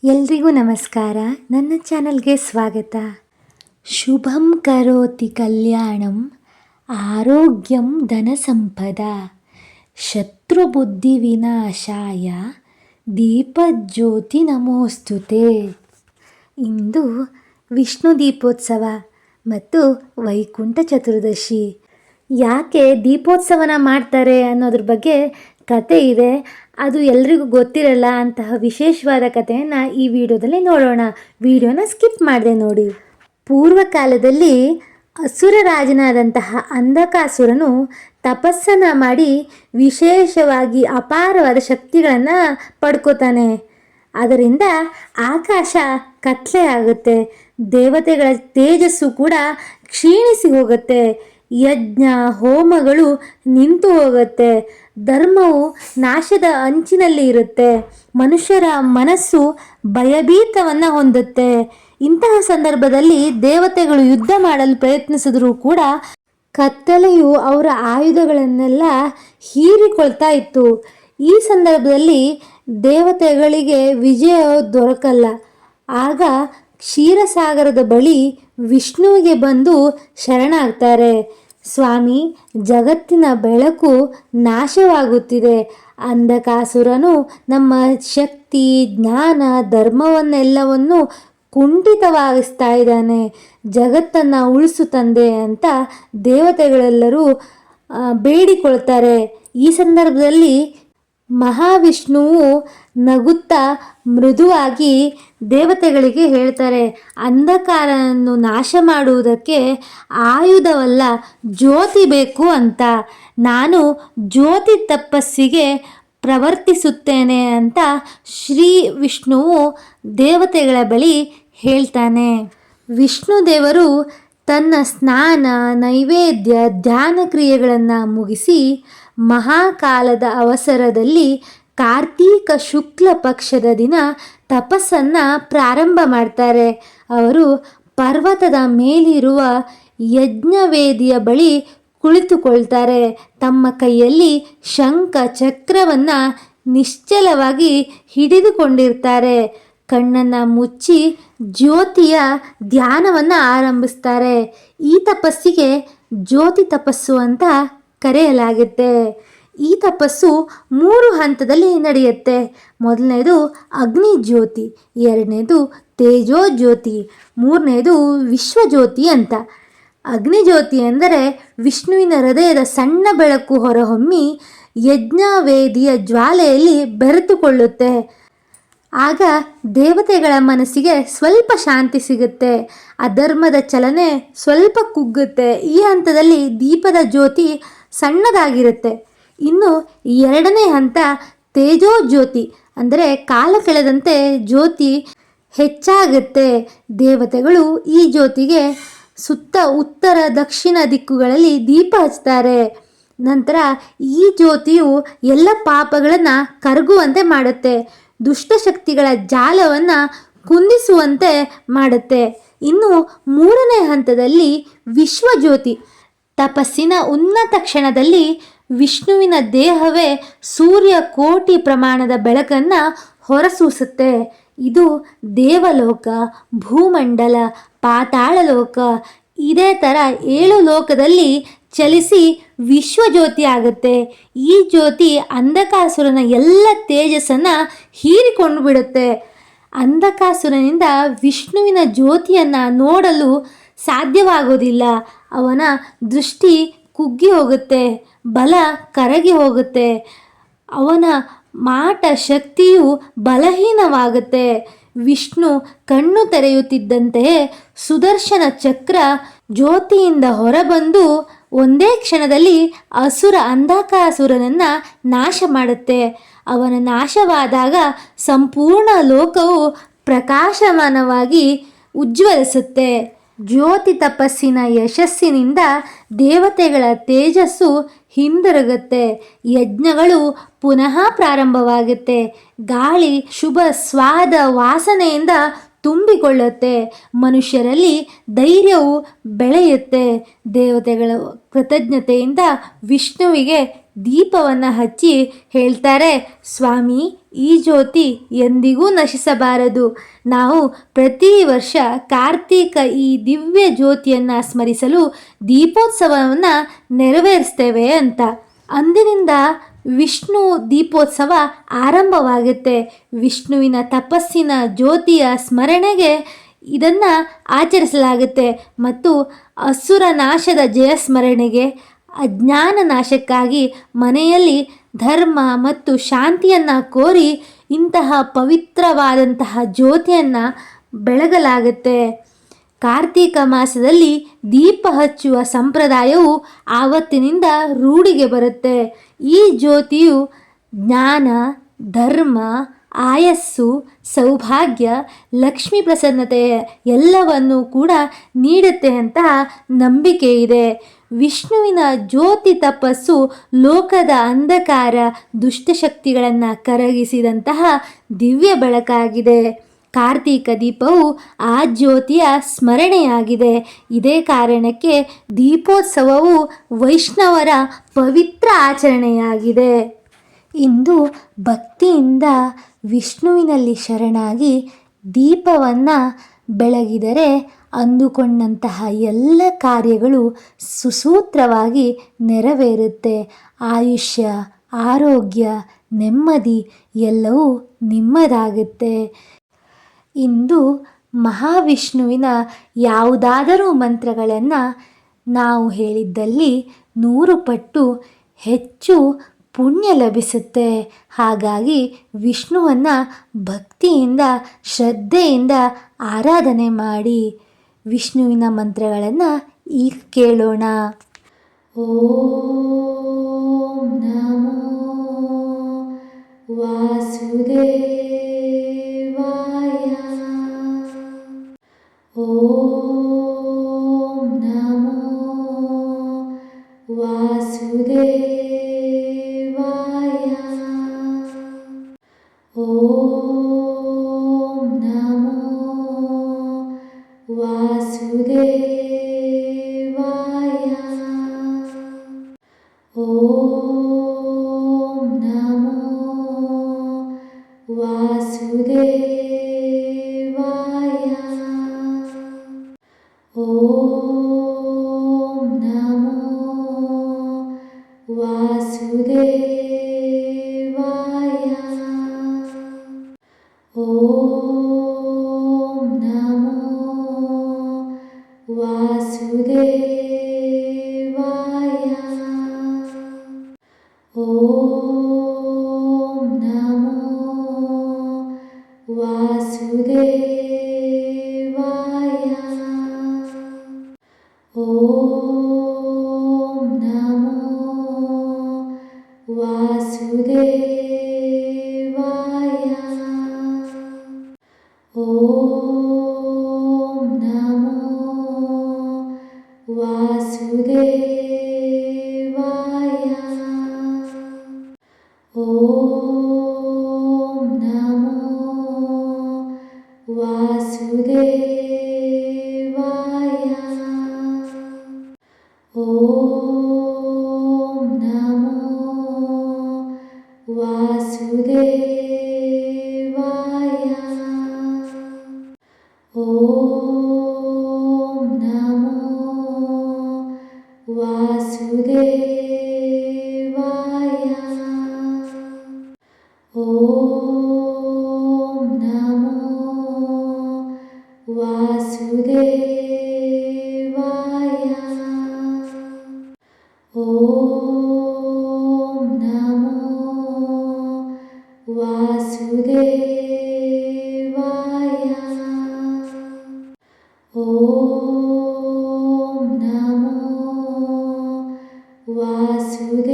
ಎಲ್ರಿಗೂ ನಮಸ್ಕಾರ. ನನ್ನ ಚಾನಲ್ಗೆ ಸ್ವಾಗತ. ಶುಭಂ ಕರೋತಿ ಕಲ್ಯಾಣಂ ಆರೋಗ್ಯಂ ಧನಸಂಪದ ಶತ್ರುಬುದ್ಧಿ ವಿನಾಶಾಯ ದೀಪಜ್ಯೋತಿ ನಮೋಸ್ತುತೆ. ಇಂದು ವಿಷ್ಣು ದೀಪೋತ್ಸವ ಮತ್ತು ವೈಕುಂಠ ಚತುರ್ದಶಿ. ಯಾಕೆ ದೀಪೋತ್ಸವನ ಮಾಡ್ತಾರೆ ಅನ್ನೋದ್ರ ಬಗ್ಗೆ ಕತೆ ಇದೆ. ಅದು ಎಲ್ರಿಗೂ ಗೊತ್ತಿರಲ್ಲ. ಅಂತಹ ವಿಶೇಷವಾದ ಕಥೆಯನ್ನು ಈ ವಿಡಿಯೋದಲ್ಲಿ ನೋಡೋಣ. ವಿಡಿಯೋನ ಸ್ಕಿಪ್ ಮಾಡದೆ ನೋಡಿ. ಪೂರ್ವಕಾಲದಲ್ಲಿ ಅಸುರ ರಾಜನಾದಂತಹ ಅಂಧಕಾಸುರನು ತಪಸ್ಸನ್ನು ಮಾಡಿ ವಿಶೇಷವಾಗಿ ಅಪಾರವಾದ ಶಕ್ತಿಗಳನ್ನು ಪಡ್ಕೋತಾನೆ. ಅದರಿಂದ ಆಕಾಶ ಕತ್ಲೆ ಆಗುತ್ತೆ, ದೇವತೆಗಳ ತೇಜಸ್ಸು ಕೂಡ ಕ್ಷೀಣಿಸಿ ಹೋಗುತ್ತೆ, ಯಜ್ಞ ಹೋಮಗಳು ನಿಂತು ಹೋಗುತ್ತೆ, ಧರ್ಮವು ನಾಶದ ಅಂಚಿನಲ್ಲಿ ಇರುತ್ತೆ, ಮನುಷ್ಯರ ಮನಸ್ಸು ಭಯಭೀತವನ್ನು ಹೊಂದುತ್ತೆ. ಇಂತಹ ಸಂದರ್ಭದಲ್ಲಿ ದೇವತೆಗಳು ಯುದ್ಧ ಮಾಡಲು ಪ್ರಯತ್ನಿಸಿದರೂ ಕೂಡ ಕತ್ತಲೆಯು ಅವರ ಆಯುಧಗಳನ್ನೆಲ್ಲ ಹೀರಿಕೊಳ್ತಾ ಇತ್ತು. ಈ ಸಂದರ್ಭದಲ್ಲಿ ದೇವತೆಗಳಿಗೆ ವಿಜಯ ದೊರಕಲ್ಲ. ಆಗ ಕ್ಷೀರಸಾಗರದ ಬಳಿ ವಿಷ್ಣುವಿಗೆ ಬಂದು ಶರಣಾಗ್ತಾರೆ. ಸ್ವಾಮಿ, ಜಗತ್ತಿನ ಬೆಳಕು ನಾಶವಾಗುತ್ತಿದೆ. ಅಂಧಕಾಸುರನು ನಮ್ಮ ಶಕ್ತಿ, ಜ್ಞಾನ, ಧರ್ಮವನ್ನೆಲ್ಲವನ್ನು ಕುಂಠಿತವಾಗಿಸ್ತಾ ಇದ್ದಾನೆ. ಜಗತ್ತನ್ನು ಉಳಿಸು ತಂದೆ ಅಂತ ದೇವತೆಗಳೆಲ್ಲರೂ ಬೇಡಿಕೊಳ್ತಾರೆ. ಈ ಸಂದರ್ಭದಲ್ಲಿ ಮಹಾವಿಷ್ಣುವು ನಗುತ್ತಾ ಮೃದುವಾಗಿ ದೇವತೆಗಳಿಗೆ ಹೇಳ್ತಾರೆ, ಅಂಧಕಾರವನ್ನು ನಾಶ ಮಾಡುವುದಕ್ಕೆ ಆಯುಧವಲ್ಲ ಜ್ಯೋತಿ ಬೇಕು ಅಂತ. ನಾನು ಜ್ಯೋತಿ ತಪಸ್ಸಿಗೆ ಪ್ರವರ್ತಿಸುತ್ತೇನೆ ಅಂತ ಶ್ರೀ ವಿಷ್ಣುವು ದೇವತೆಗಳ ಬಳಿ ಹೇಳ್ತಾನೆ. ವಿಷ್ಣು ದೇವರು ತನ್ನ ಸ್ನಾನ, ನೈವೇದ್ಯ, ಧ್ಯಾನ ಕ್ರಿಯೆಗಳನ್ನು ಮುಗಿಸಿ ಮಹಾಕಾಲದ ಅವಸರದಲ್ಲಿ ಕಾರ್ತೀಕ ಶುಕ್ಲ ಪಕ್ಷದ ದಿನ ತಪಸ್ಸನ್ನು ಪ್ರಾರಂಭ ಮಾಡ್ತಾರೆ. ಅವರು ಪರ್ವತದ ಮೇಲಿರುವ ಯಜ್ಞವೇದಿಯ ಬಳಿ ಕುಳಿತುಕೊಳ್ತಾರೆ. ತಮ್ಮ ಕೈಯಲ್ಲಿ ಶಂಖ ಚಕ್ರವನ್ನು ನಿಶ್ಚಲವಾಗಿ ಹಿಡಿದುಕೊಂಡಿರ್ತಾರೆ. ಕಣ್ಣನ್ನು ಮುಚ್ಚಿ ಜ್ಯೋತಿಯ ಧ್ಯಾನವನ್ನು ಆರಂಭಿಸ್ತಾರೆ. ಈ ತಪಸ್ಸಿಗೆ ಜ್ಯೋತಿ ತಪಸ್ಸು ಅಂತ ಕರೆಯಲಾಗುತ್ತೆ. ಈ ತಪಸ್ಸು 3 ಹಂತದಲ್ಲಿ ನಡೆಯುತ್ತೆ. ಮೊದಲನೇದು ಅಗ್ನಿ ಜ್ಯೋತಿ, ಎರಡನೇದು ತೇಜೋ ಜ್ಯೋತಿ, ಮೂರನೇದು ವಿಶ್ವಜ್ಯೋತಿ ಅಂತ. ಅಗ್ನಿಜ್ಯೋತಿ ಎಂದರೆ ವಿಷ್ಣುವಿನ ಹೃದಯದ ಸಣ್ಣ ಬೆಳಕು ಹೊರಹೊಮ್ಮಿ ಯಜ್ಞವೇದಿಯ ಜ್ವಾಲೆಯಲ್ಲಿ ಬೆರೆತುಕೊಳ್ಳುತ್ತೆ. ಆಗ ದೇವತೆಗಳ ಮನಸ್ಸಿಗೆ ಸ್ವಲ್ಪ ಶಾಂತಿ ಸಿಗುತ್ತೆ, ಅಧರ್ಮದ ಚಲನೆ ಸ್ವಲ್ಪ ಕುಗ್ಗುತ್ತೆ. ಈ ಹಂತದಲ್ಲಿ ದೀಪದ ಜ್ಯೋತಿ ಸಣ್ಣದಾಗಿರುತ್ತೆ. ಇನ್ನು ಎರಡನೇ ಹಂತ ತೇಜೋ ಜ್ಯೋತಿ, ಅಂದರೆ ಕಾಲ ಕಳೆದಂತೆ ಜ್ಯೋತಿ ಹೆಚ್ಚಾಗುತ್ತೆ. ದೇವತೆಗಳು ಈ ಜ್ಯೋತಿಗೆ ಸುತ್ತ ಉತ್ತರ ದಕ್ಷಿಣ ದಿಕ್ಕುಗಳಲ್ಲಿ ದೀಪ ಹಚ್ತಾರೆ. ನಂತರ ಈ ಜ್ಯೋತಿಯು ಎಲ್ಲ ಪಾಪಗಳನ್ನು ಕರಗುವಂತೆ ಮಾಡುತ್ತೆ, ದುಷ್ಟಶಕ್ತಿಗಳ ಜಾಲವನ್ನು ಕುಂದಿಸುವಂತೆ ಮಾಡುತ್ತೆ. ಇನ್ನು ಮೂರನೇ ಹಂತದಲ್ಲಿ ವಿಶ್ವಜ್ಯೋತಿ, ತಪಸ್ಸಿನ ಉನ್ನತ ಕ್ಷಣದಲ್ಲಿ ವಿಷ್ಣುವಿನ ದೇಹವೇ ಸೂರ್ಯ ಕೋಟಿ ಪ್ರಮಾಣದ ಬೆಳಕನ್ನು ಹೊರಸೂಸುತ್ತೆ. ಇದು ದೇವಲೋಕ, ಭೂಮಂಡಲ, ಪಾತಾಳಲೋಕ, ಇದೇ ಥರ 7 ಲೋಕದಲ್ಲಿ ಚಲಿಸಿ ವಿಶ್ವಜ್ಯೋತಿ ಆಗುತ್ತೆ. ಈ ಜ್ಯೋತಿ ಅಂಧಕಾಸುರನ ಎಲ್ಲ ತೇಜಸ್ಸನ್ನು ಹೀರಿಕೊಂಡು ಬಿಡುತ್ತೆ. ಅಂಧಕಾಸುರನಿಂದ ವಿಷ್ಣುವಿನ ಜ್ಯೋತಿಯನ್ನು ನೋಡಲು ಸಾಧ್ಯವಾಗೋದಿಲ್ಲ. ಅವನ ದೃಷ್ಟಿ ಕುಗ್ಗಿ ಹೋಗುತ್ತೆ, ಬಲ ಕರಗಿ ಹೋಗುತ್ತೆ, ಅವನ ಮಾಟ ಶಕ್ತಿಯು ಬಲಹೀನವಾಗುತ್ತೆ. ವಿಷ್ಣು ಕಣ್ಣು ತೆರೆಯುತ್ತಿದ್ದಂತೆಯೇ ಸುದರ್ಶನ ಚಕ್ರ ಜ್ಯೋತಿಯಿಂದ ಹೊರಬಂದು ಒಂದೇ ಕ್ಷಣದಲ್ಲಿ ಅಸುರ ಅಂಧಕಾಸುರನನ್ನು ನಾಶ ಮಾಡುತ್ತೆ. ಅವನ ನಾಶವಾದಾಗ ಸಂಪೂರ್ಣ ಲೋಕವು ಪ್ರಕಾಶಮಾನವಾಗಿ ಉಜ್ವಲಿಸುತ್ತೆ. ಜ್ಯೋತಿ ತಪಸ್ಸಿನ ಯಶಸ್ಸಿನಿಂದ ದೇವತೆಗಳ ತೇಜಸ್ಸು ಹಿಂದಿರುಗುತ್ತೆ, ಯಜ್ಞಗಳು ಪುನಃ ಪ್ರಾರಂಭವಾಗುತ್ತೆ, ಗಾಳಿ ಶುಭ ಸ್ವಾದ ವಾಸನೆಯಿಂದ ತುಂಬಿಕೊಳ್ಳುತ್ತೆ, ಮನುಷ್ಯರಲ್ಲಿ ಧೈರ್ಯವು ಬೆಳೆಯುತ್ತೆ. ದೇವತೆಗಳ ಕೃತಜ್ಞತೆಯಿಂದ ವಿಷ್ಣುವಿಗೆ ದೀಪವನ್ನು ಹಚ್ಚಿ ಹೇಳ್ತಾರೆ, ಸ್ವಾಮಿ, ಈ ಜ್ಯೋತಿ ಎಂದಿಗೂ ನಶಿಸಬಾರದು. ನಾವು ಪ್ರತಿ ವರ್ಷ ಕಾರ್ತೀಕ ಈ ದಿವ್ಯ ಜ್ಯೋತಿಯನ್ನು ಸ್ಮರಿಸಲು ದೀಪೋತ್ಸವವನ್ನು ನೆರವೇರಿಸ್ತೇವೆ ಅಂತ. ಅಂದಿನಿಂದ ವಿಷ್ಣು ದೀಪೋತ್ಸವ ಆರಂಭವಾಗುತ್ತೆ. ವಿಷ್ಣುವಿನ ತಪಸ್ಸಿನ ಜ್ಯೋತಿಯ ಸ್ಮರಣೆಗೆ ಇದನ್ನು ಆಚರಿಸಲಾಗುತ್ತೆ ಮತ್ತು ಅಸುರ ನಾಶದ ಜಯ ಸ್ಮರಣೆಗೆ, ಅಜ್ಞಾನ ನಾಶಕ್ಕಾಗಿ ಮನೆಯಲ್ಲಿ ಧರ್ಮ ಮತ್ತು ಶಾಂತಿಯನ್ನು ಕೋರಿ ಇಂತಹ ಪವಿತ್ರವಾದಂತಹ ಜ್ಯೋತಿಯನ್ನು ಬೆಳಗಲಾಗುತ್ತೆ. ಕಾರ್ತೀಕ ಮಾಸದಲ್ಲಿ ದೀಪ ಹಚ್ಚುವ ಸಂಪ್ರದಾಯವು ಆವತ್ತಿನಿಂದ ರೂಢಿಗೆ ಬರುತ್ತೆ. ಈ ಜ್ಯೋತಿಯು ಜ್ಞಾನ, ಧರ್ಮ, ಆಯಸ್ಸು, ಸೌಭಾಗ್ಯ, ಲಕ್ಷ್ಮೀ ಪ್ರಸನ್ನತೆ ಎಲ್ಲವನ್ನೂ ಕೂಡ ನೀಡುತ್ತೆ ಅಂತ ನಂಬಿಕೆ ಇದೆ. ವಿಷ್ಣುವಿನ ಜ್ಯೋತಿ ತಪಸ್ಸು ಲೋಕದ ಅಂಧಕಾರ ದುಷ್ಟಶಕ್ತಿಗಳನ್ನು ಕರಗಿಸಿದಂತಹ ದಿವ್ಯ ಬೆಳಕಾಗಿದೆ. ಕಾರ್ತೀಕ ದೀಪವು ಆ ಜ್ಯೋತಿಯ ಸ್ಮರಣೆಯಾಗಿದೆ. ಇದೇ ಕಾರಣಕ್ಕೆ ದೀಪೋತ್ಸವವು ವೈಷ್ಣವರ ಪವಿತ್ರ ಆಚರಣೆಯಾಗಿದೆ. ಇಂದು ಭಕ್ತಿಯಿಂದ ವಿಷ್ಣುವಿನಲ್ಲಿ ಶರಣಾಗಿ ದೀಪವನ್ನು ಬೆಳಗಿದರೆ ಅಂದುಕೊಂಡಂತಹ ಎಲ್ಲ ಕಾರ್ಯಗಳು ಸುಸೂತ್ರವಾಗಿ ನೆರವೇರುತ್ತೆ. ಆಯುಷ್ಯ, ಆರೋಗ್ಯ, ನೆಮ್ಮದಿ ಎಲ್ಲವೂ ನಿಮ್ಮದಾಗುತ್ತೆ. ಇಂದು ಮಹಾವಿಷ್ಣುವಿನ ಯಾವುದಾದರೂ ಮಂತ್ರಗಳನ್ನು ನಾವು ಹೇಳಿದ್ದಲ್ಲಿ 100 ಪಟ್ಟು ಹೆಚ್ಚು ಪುಣ್ಯ ಲಭಿಸುತ್ತೆ. ಹಾಗಾಗಿ ವಿಷ್ಣುವನ್ನು ಭಕ್ತಿಯಿಂದ, ಶ್ರದ್ಧೆಯಿಂದ ಆರಾಧನೆ ಮಾಡಿ. ವಿಷ್ಣುವಿನ ಮಂತ್ರಗಳನ್ನು ಈಗ ಕೇಳೋಣ. ಓಂ ನಮೋ ವಾಸುದೇವಾಯ. ಓಂ ನಮೋ ವಾಸುದೇವಾಯ. ಓಂ ನಮೋ ವಾಸುದೇವಾಯ. ಓಂ ನಮೋ ವಾಸುದೇವಾಯ. ಓಂ ನಮೋ ವಾಸುದೇವಾಯ. ಓಂ ನಮೋ ವಾಸುದೇವಾಯ. ಓಂ ನಮೋ ವಾಸುದೇವಾಯ. ಓಂ ನಮೋ ವಾಸುದೇವಾಯ. ಓಂ ನಮೋ ವಾಸುದೇವಾಯ. ಓಂ ನಮೋ ವಾಸುದೇವಾಯ. ಓಂ ನಮೋ ವಾಸುದೇವಾಯ. ಓಂ ನಮೋ ವಾಸುದೇವಾಯ. ಓಂ ನಮೋ ವಾಸುದೇವಾಯ. ಓಂ ನಮೋ ವಾಸುದೇವಾಯ. ಓಂ ನಮೋ ವಾಸುದೇವಾಯ.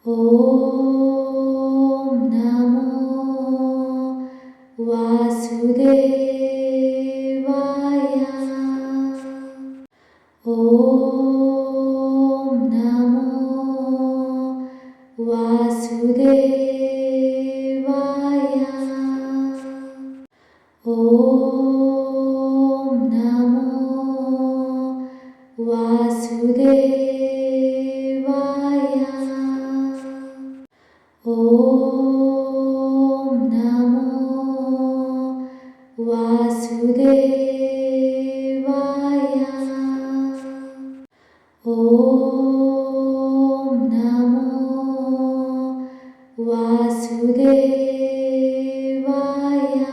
ಓಂ ನಮೋ ವಾಸುದೇವಾಯ. ಓಂ ನಮೋ ವಾಸುದೇವಾಯ. ಓಂ ನಮೋ ವಾಸುದೇವಾಯ. ಓಂ ನಮೋ ವಾಸುದೇವಾಯ.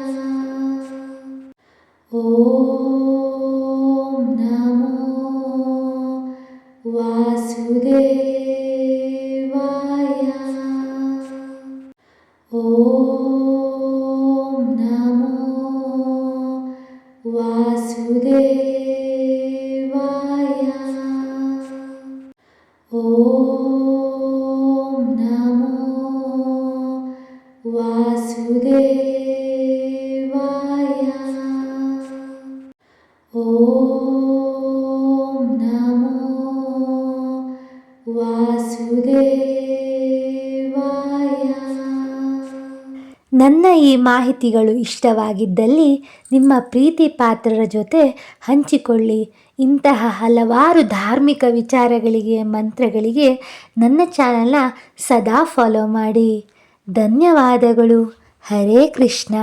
ಓಂ ನಮೋ ವಾಸುದೇವಾಯ. ಓಂ ನಮೋ ವಾಸುದೇವಾಯ. ಓಂ ನಮೋ ವಾಸುದೇವಾಯ. ಓಂ ನಮೋ ವಾಸುದೇವಾಯ. ನನ್ನ ಈ ಮಾಹಿತಿಗಳು ಇಷ್ಟವಾಗಿದ್ದಲ್ಲಿ ನಿಮ್ಮ ಪ್ರೀತಿ ಪಾತ್ರರ ಜೊತೆ ಹಂಚಿಕೊಳ್ಳಿ. ಇಂತಹ ಹಲವಾರು ಧಾರ್ಮಿಕ ವಿಚಾರಗಳಿಗೆ, ಮಂತ್ರಗಳಿಗೆ ನನ್ನ ಚಾನಲ್ನ ಸದಾ ಫಾಲೋ ಮಾಡಿ. ಧನ್ಯವಾದಗಳು. ಹರೇ ಕೃಷ್ಣ.